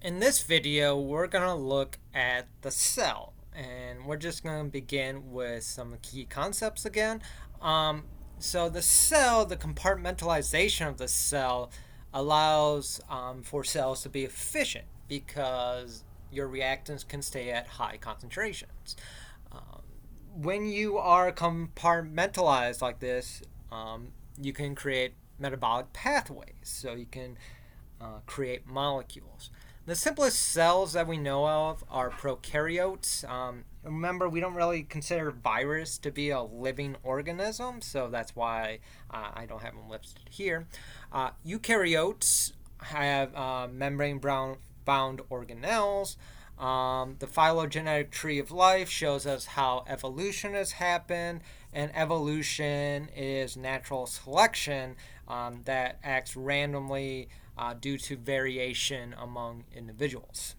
In this video, we're going to look at the cell, and we're just going to begin with some key concepts again. So the cell, the compartmentalization of the cell allows for cells to be efficient because your reactants can stay at high concentrations. Um, when you are compartmentalized like this, you can create metabolic pathways. So you can create molecules. The simplest cells that we know of are prokaryotes. Remember, we don't really consider virus to be a living organism, so that's why I don't have them listed here. Eukaryotes have membrane-bound organelles. The phylogenetic tree of life shows us how evolution has happened, and evolution is natural selection that acts randomly due to variation among individuals.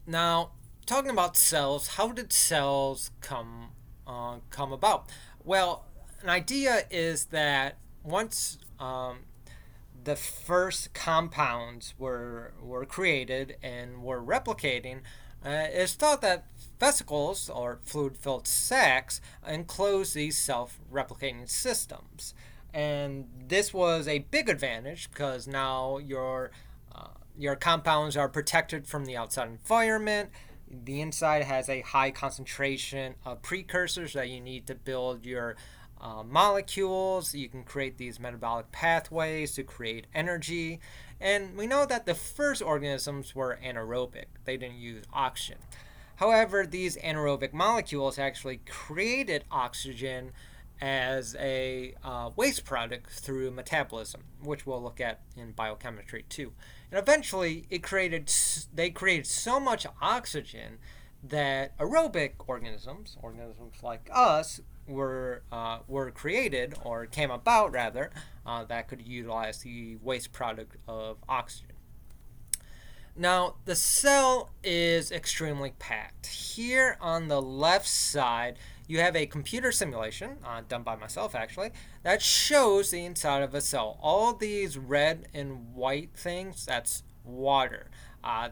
Now, talking about cells, how did cells come about? Well, an idea is that once the first compounds were created and were replicating, it's thought that vesicles or fluid-filled sacs enclose these self-replicating systems. And this was a big advantage because now your compounds are protected from the outside environment. The inside has a high concentration of precursors that you need to build your molecules. You can create these metabolic pathways to create energy. And we know that the first organisms were anaerobic, they didn't use oxygen. However, these anaerobic molecules actually created oxygen as a waste product through metabolism, which we'll look at in biochemistry too. And eventually, they created so much oxygen that aerobic organisms like us, were created or came about rather that could utilize the waste product of oxygen. Now, the cell is extremely packed. Here on the left side, you have a computer simulation, done by myself actually, that shows the inside of a cell. All these red and white things, that's water.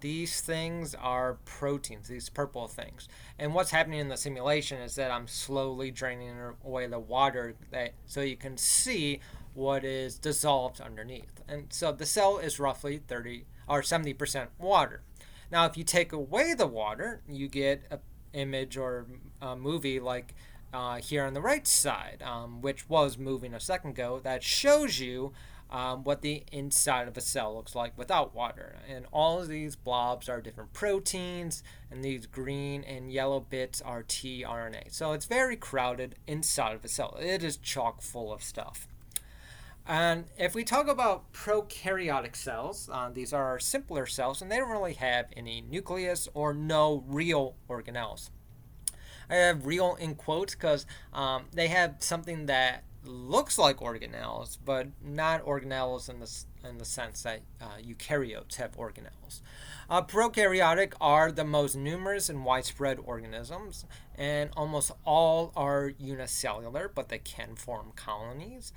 These things are proteins, these purple things. And what's happening in the simulation is that I'm slowly draining away the water so you can see what is dissolved underneath. And so the cell is roughly 30 or 70% water. Now, if you take away the water, you get an image or a movie like here on the right side, which was moving a second ago, that shows you what the inside of a cell looks like without water. And all of these blobs are different proteins, and these green and yellow bits are tRNA. So it's very crowded inside of a cell. It is chock full of stuff. And if we talk about prokaryotic cells, these are our simpler cells, and they don't really have any nucleus or no real organelles. I have real in quotes because they have something that looks like organelles, but not organelles in the sense that eukaryotes have organelles. Prokaryotic are the most numerous and widespread organisms, and almost all are unicellular, but they can form colonies.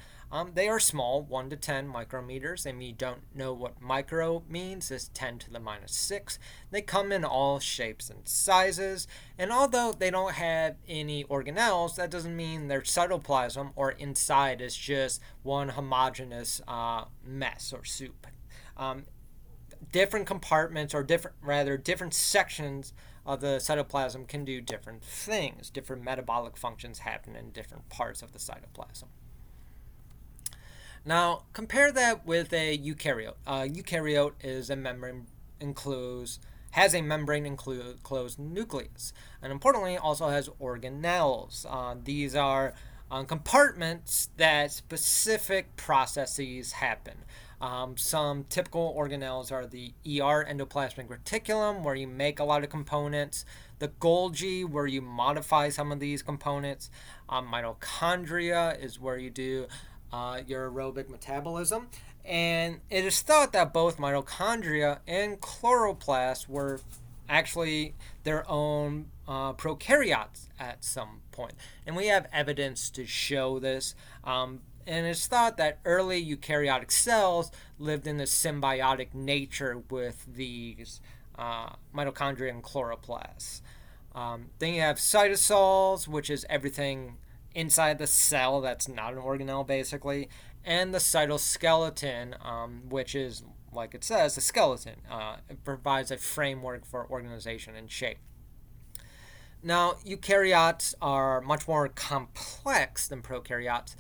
They are small, 1 to 10 micrometers, and we don't know what micro means. It's 10 to the minus 6. They come in all shapes and sizes, and although they don't have any organelles, that doesn't mean their cytoplasm or inside is just one homogeneous mess or soup. Different compartments or different sections of the cytoplasm can do different things. Different metabolic functions happen in different parts of the cytoplasm. Now, compare that with a eukaryote. A eukaryote is a membrane has a membrane enclosed nucleus, and importantly, also has organelles. These are compartments that specific processes happen. Some typical organelles are the ER, endoplasmic reticulum, where you make a lot of components, the Golgi, where you modify some of these components, mitochondria is where you do your aerobic metabolism. And it is thought that both mitochondria and chloroplasts were actually their own prokaryotes at some point. And we have evidence to show this. and it's thought that early eukaryotic cells lived in a symbiotic nature with these mitochondria and chloroplasts. Then you have cytosols, which is everything inside the cell that's not an organelle, basically, and the cytoskeleton, which is, like it says, a skeleton. It provides a framework for organization and shape. Now, eukaryotes are much more complex than prokaryotes,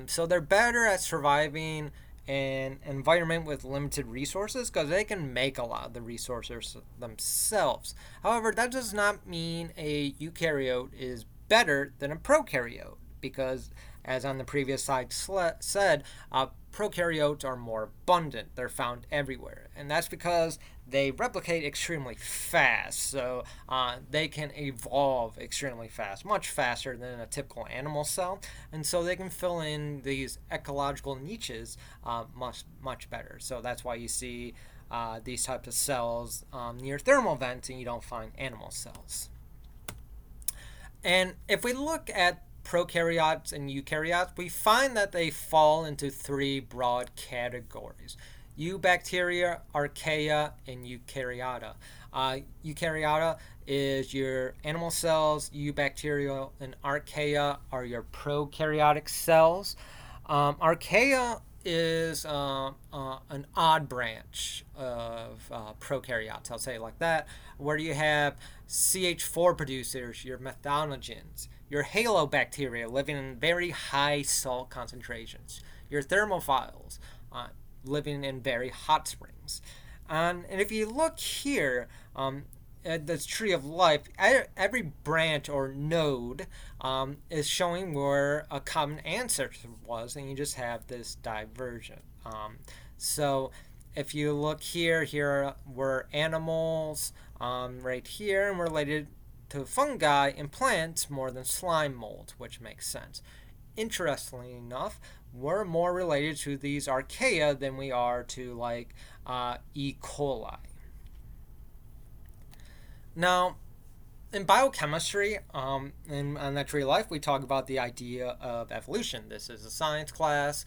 so they're better at surviving an environment with limited resources because they can make a lot of the resources themselves. However, that does not mean a eukaryote is better than a prokaryote because, as on the previous slide said, prokaryotes are more abundant. They're found everywhere. And that's because they replicate extremely fast. So they can evolve extremely fast, much faster than a typical animal cell. And so they can fill in these ecological niches much better. So that's why you see these types of cells near thermal vents and you don't find animal cells. And if we look at prokaryotes and eukaryotes, we find that they fall into three broad categories: eubacteria, archaea, and eukaryota. Eukaryota is your animal cells, eubacteria and archaea are your prokaryotic cells. Archaea is an odd branch of prokaryotes, I'll say it like that, where you have CH4 producers, your methanogens, your halobacteria living in very high salt concentrations, your thermophiles living in very hot springs. And if you look here, at this tree of life, every branch or node is showing where a common ancestor was, and you just have this diversion. So if you look here, here were animals right here, and related to fungi and plants more than slime mold, which makes sense. Interestingly enough, we're more related to these archaea than we are to like E. coli. Now, in biochemistry and on that tree of life, we talk about the idea of evolution. This is a science class,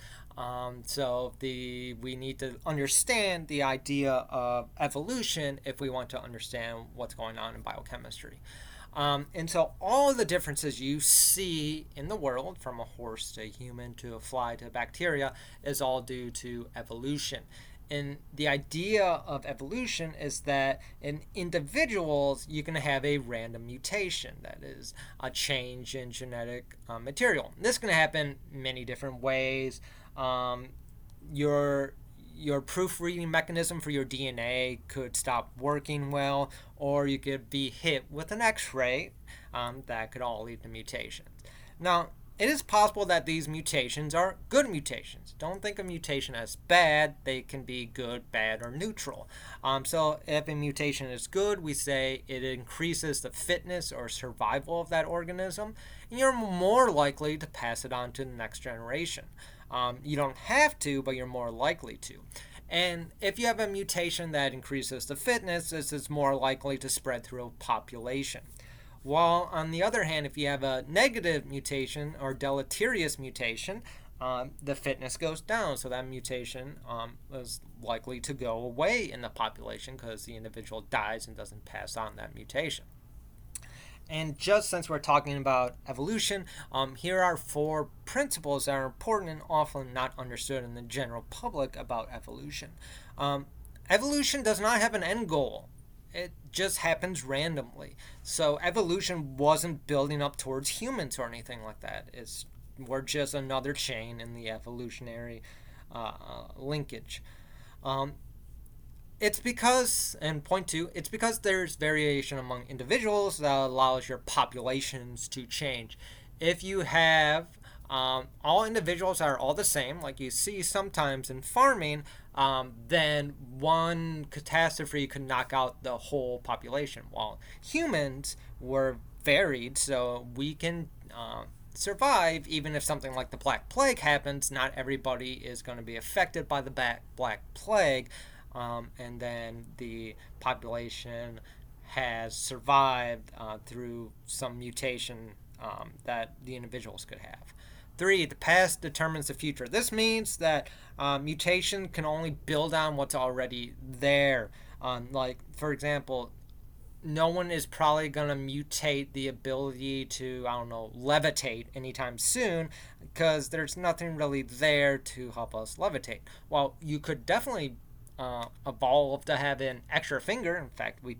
so we need to understand the idea of evolution if we want to understand what's going on in biochemistry. And so all of the differences you see in the world, from a horse to a human to a fly to a bacteria, is all due to evolution. And the idea of evolution is that in individuals, you can have a random mutation, that is, a change in genetic material. And this can happen many different ways. Your proofreading mechanism for your DNA could stop working well, or you could be hit with an X-ray that could all lead to mutations. Now, it is possible that these mutations are good mutations. Don't think of mutation as bad. They can be good, bad, or neutral. So if a mutation is good, we say it increases the fitness or survival of that organism, and you're more likely to pass it on to the next generation. You don't have to, but you're more likely to. And if you have a mutation that increases the fitness, this is more likely to spread through a population. While on the other hand, if you have a negative mutation or deleterious mutation, the fitness goes down. So that mutation is likely to go away in the population because the individual dies and doesn't pass on that mutation. And just since we're talking about evolution, here are 4 principles that are important and often not understood in the general public about evolution. Evolution does not have an end goal. It just happens randomly. So evolution wasn't building up towards humans or anything like that. We're just another chain in the evolutionary linkage. It's because, and point 2, it's because there's variation among individuals that allows your populations to change. If you have all individuals are all the same, like you see sometimes in farming, then one catastrophe could knock out the whole population. While humans were varied, so we can survive even if something like the Black Plague happens. Not everybody is going to be affected by the Black Plague, and then the population has survived through some mutation that the individuals could have. 3, the past determines the future. This means that mutation can only build on what's already there. Like, for example, no one is probably going to mutate the ability to, I don't know, levitate anytime soon because there's nothing really there to help us levitate. Well, you could definitely evolve to have an extra finger. In fact, we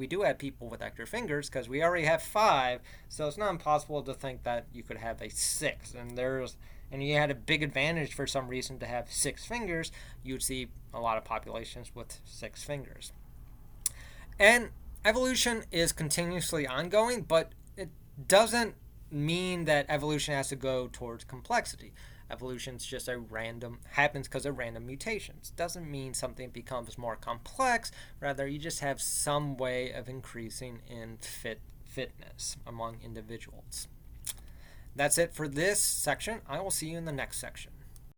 do have people with extra fingers because we already have 5, so it's not impossible to think that you could have a 6. And you had a big advantage for some reason to have 6 fingers. You'd see a lot of populations with 6 fingers. And evolution is continuously ongoing, but it doesn't mean that evolution has to go towards complexity. Evolution's just happens because of random mutations. Doesn't mean something becomes more complex. Rather, you just have some way of increasing in fitness among individuals. That's it for this section. I will see you in the next section.